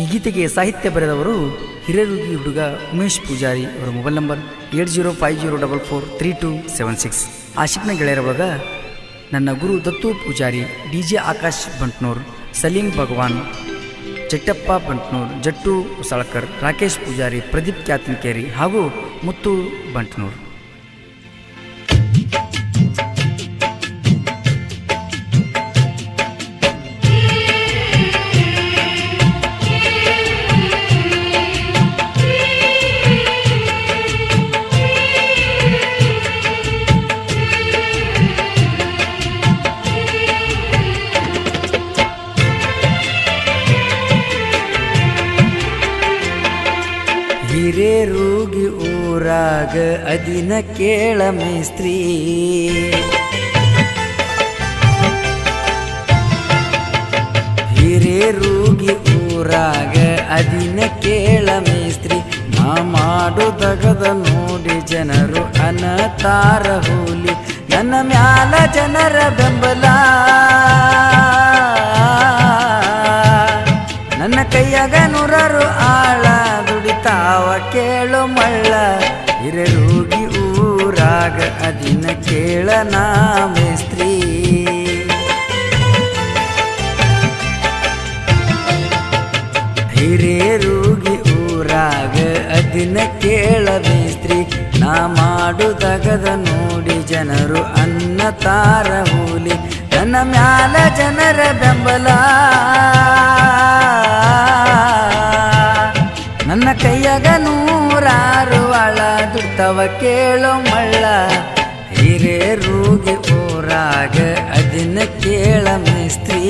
ಈ ಗೀತೆಗೆ ಸಾಹಿತ್ಯ ಬರೆದವರು ಹಿರೇರುಗಿ ಹುಡುಗ ಉಮೇಶ್ ಪೂಜಾರಿ. ಅವರ ಮೊಬೈಲ್ ನಂಬರ್ 8050443276. ಆಶಿಕ್ನ ಗೆಳೆಯರ ಒಳಗ ನನ್ನ ಗುರು ದತ್ತು ಪೂಜಾರಿ, DJ ಆಕಾಶ್ ಬಂಟ್ನೂರ್, ಸಲೀಂ ಭಗವಾನ್, ಚಟ್ಟಪ್ಪ ಬಂಟ್ನೂರ್, ಜಟ್ಟು ಉಸಾಳ್ಕರ್, ರಾಕೇಶ್ ಪೂಜಾರಿ, ಪ್ರದೀಪ್ ಕ್ಯಾತನ್ಕೇರಿ ಹಾಗೂ ಮುತ್ತು ಬಂಟ್ನೂರ್. ಹಿರೇರುಗಿ ಊರಾಗ ಅದಿನ ಕೇಳ ಮೇಸ್ತ್ರಿ, ಹಿರೇರುಗಿ ಊರಾಗ ಅದಿನ ಕೇಳ ಮೇಸ್ತ್ರಿ. ನಾ ಮಾಡುದಗದ ನೋಡಿ ಜನರು ಅನತಾರ ಹೋಲಿ, ನನ್ನ ಮ್ಯಾಲ ಜನರ ಬೆಂಬಲ, ನನ್ನ ಕೈಯಾಗ ನೂರಾರು ಆಳ ದುಡಿತಾವ ಕೇಳು ಮಳ್ಳ. ಹಿರೇರುಗಿ ಊರಾಗ ಅದಿನ ಕೇಳ ನಾ ಮೇಸ್ತ್ರಿ, ಹಿರೇರುಗಿ ಊರಾಗ ಅದಿನ ಕೇಳ ಮೇಸ್ತ್ರಿ. ನಾ ಮಾಡುದಗದ ನೋಡಿ ಜನರು ಅನ್ನತಾರ ಹೋಲಿ, ನನ್ನ ಮ್ಯಾಲ ಜನರ ಬೆಂಬಲ, ನನ್ನ ಕೈಯಾಗ ನೂರಾರು ಆಳ ದುಡ್ತವ ಕೇಳೋ ಮಳ್ಳ. ಹಿರೇರುಗಿ ಊರಾಗ ಅದಿನ ಕೇಳ ಮೇಸ್ತ್ರಿ.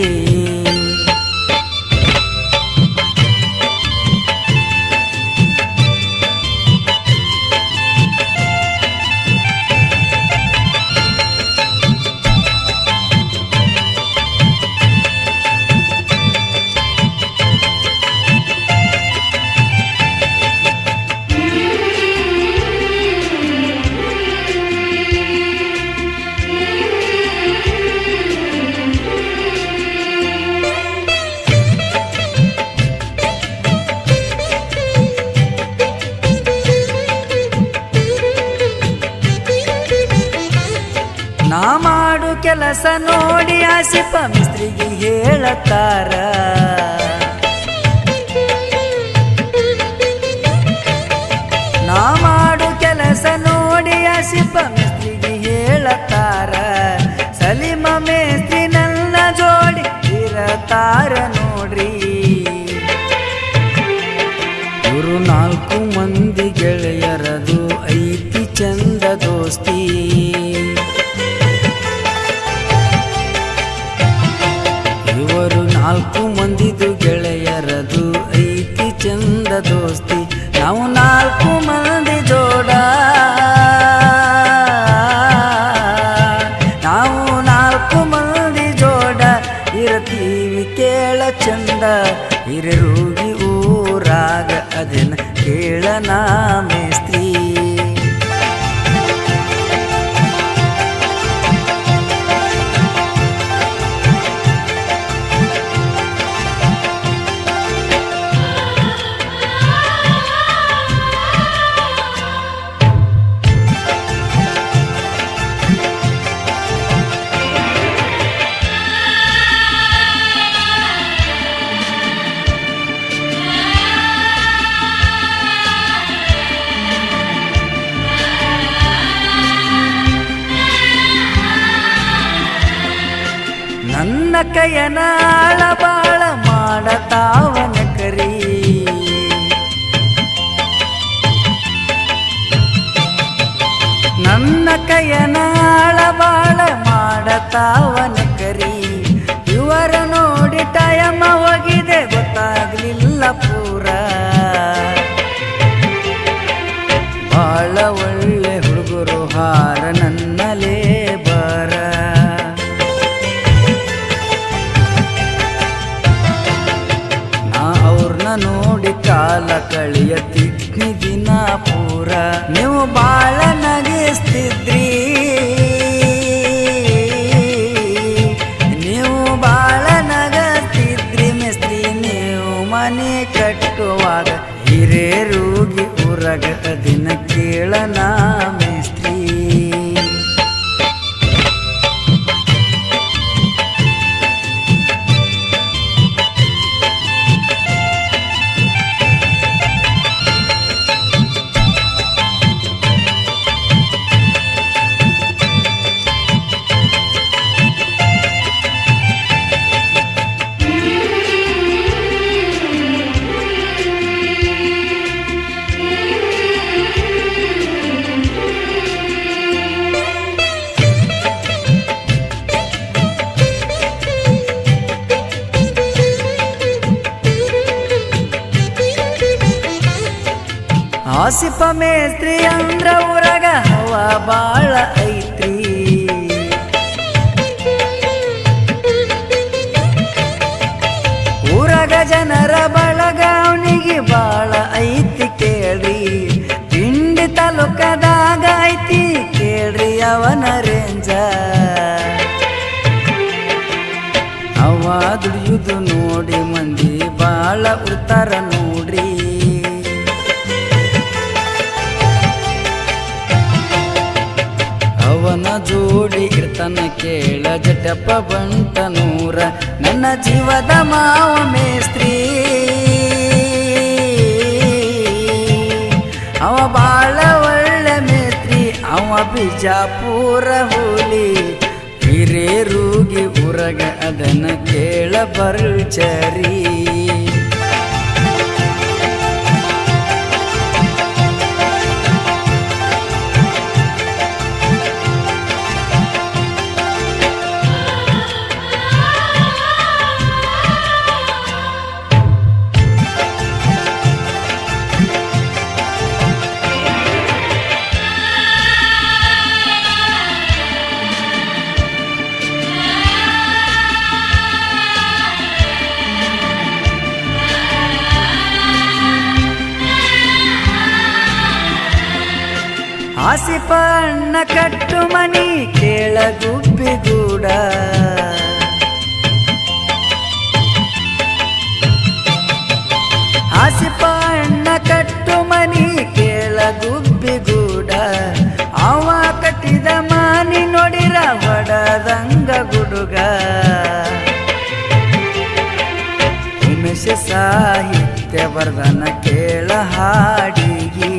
ನಾ ಮಾಡು ಕೆಲಸ ನೋಡಿ ಆಸಿಪ ಮಿಸ್ತ್ರಿಗೆ ಹೇಳತಾರ, ನಾ ಮಾಡು ಕೆಲಸ ನೋಡಿ ಆಸಿಪ ಮಿಸ್ತ್ರಿಗೆ ಹೇಳತಾರ. ಸಲೀಮ ಮೇಸ್ತ್ರಿ ನನ್ನ ಜೋಡಿ ಇರತಾರ ನೋಡ್ರಿ, ಇವರು 4 ಮಂದಿ ಗೆಳೆಯರದು ಐತಿ ಚಂದ ದೋಸ್ತಿ. ಇವರು 4 ಮಂದಿದು ಗೆಳೆಯರದು ಐತಿ ಚಂದ ದೋಸ್ತಿ. ನಾವು 4 ಮಂದಿ ಜೋಡ, ನಾವು 4 ಮಂದಿ ಜೋಡ ಇರತೀವಿ ಕೇಳ ಚಂದ. ಹಿರೇರುಗಿ ಊರಾಗ ಅದಿನ ಕೇಳ ನಾ ಮೇಸ್ತ್ರಿ. ನನ್ನ ಕೈಯನ ಆಳ ಬಾಳ ಮಾಡತಾವ ನಕರಿ, ನನ್ನ ಕೈಯನ ಆಳ ಬಾಳ ಮಾಡತಾವ ನಕರಿ. ಇವರ ನೋಡಿ ಟೈಮ ಹೋಗಿದೆ ಗೊತ್ತಾಗ್ಲಿಲ್ಲ ಪೂರ, ಬಾಳ ಒಳ್ಳೆ ಹುಡುಗರು ಹಾರ ನನ್ನಲೇ ಬರ. ನೋಡಿ ಕಾಲ ಕಳಿಯತಿದ್ನಿ ದಿನ ಪೂರ, ನೀವು ಬಾಳ ನಗಿಸ್ತಿದ್ರಿ, ನೀವು ಬಾಳ ನಗಸ್ತಿದ್ರಿ ಮೇಸ್ತ್ರಿ. ನೀವು ಮನೆ ಕಟ್ಟುವಾಗ ಹಿರೇರೂಗಿ ಊರಗ ದಿನ ಕೇಳನ ಮೇಸ್ತ್ರಿ. ಆಸಿಪ ಮೇಸ್ತ್ರಿ ಅಂದ್ರ ಊರಾಗ ಹವ ಬಾಳ ಐತ್ರಿ. ಊರಾಗ ಜನರ ಬಳಗ ಅವನಿಗೆ ಬಾಳ ಐತಿ ಕೇಳ್ರಿ. ಪಿಂಡಿ ತಾಲೂಕದಾಗ ಐತಿ ಕೇಳ್ರಿ ಅವನ ರೇಂಜ. ಅವ ದುಡಿಯುದು ನೋಡಿ ಮಂದಿ ಬಾಳ ಉತ್ತಾರ ನೋಡ್ರಿ. ಅವನ ಜೋಡಿ ಇರ್ತಾನ ಕೇಳ ಜಟಪ್ಪ ಬಂಟನೂರ ನನ್ನ ಜೀವದ ಮಾವ ಮೇಸ್ತ್ರಿ. ಅವ ಬಾಳ ಒಳ್ಳೆ ಮೇಸ್ತ್ರಿ, ಅವ ಬಿಜಾಪುರ ಹುಲಿ. ಹಿರೇರೂಗಿ ಊರಗ ಅದನ್ನ ಕೇಳ ಬರ್ಚರಿ. ಆಸಿಪ ಅಣ್ಣ ಕಟ್ಟು ಮನಿ ಕೇಳ ಗುಬ್ಬಿಗೂಡ. ಆಸಿಪ ಅಣ್ಣ ಕಟ್ಟು ಮನಿ ಕೇಳ ಗುಬ್ಬಿಗೂಡ. ಅವ ಕಟ್ಟಿದ ಮನಿ ನೋಡಿರ ಹೊಡದಂಗ ಗುಡುಗ. ಉಮೇಶ ಸಾಹಿತ್ಯ ಬರ್ದನ ಕೇಳ ಹಾಡಿಗಿ.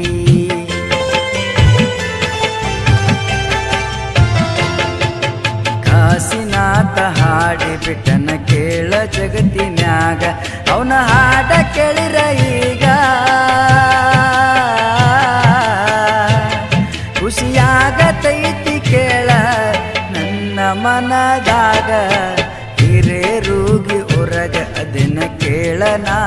ಕಾಶಿನಾಥ ಹಾಡಿ ಬಿಟ್ಟನ ಕೇಳ ಜಗತ್ತಿನ್ಯಾಗ. ಅವನ ಹಾಡ ಕೇಳಿರ ಈಗ ಖುಷಿಯಾಗತೈತಿ ಕೇಳ ನನ್ನ ಮನದಾಗ. ಹಿರೇರೂಗಿ ಊರಗ ಅದನ್ನ ಕೇಳ ನಾ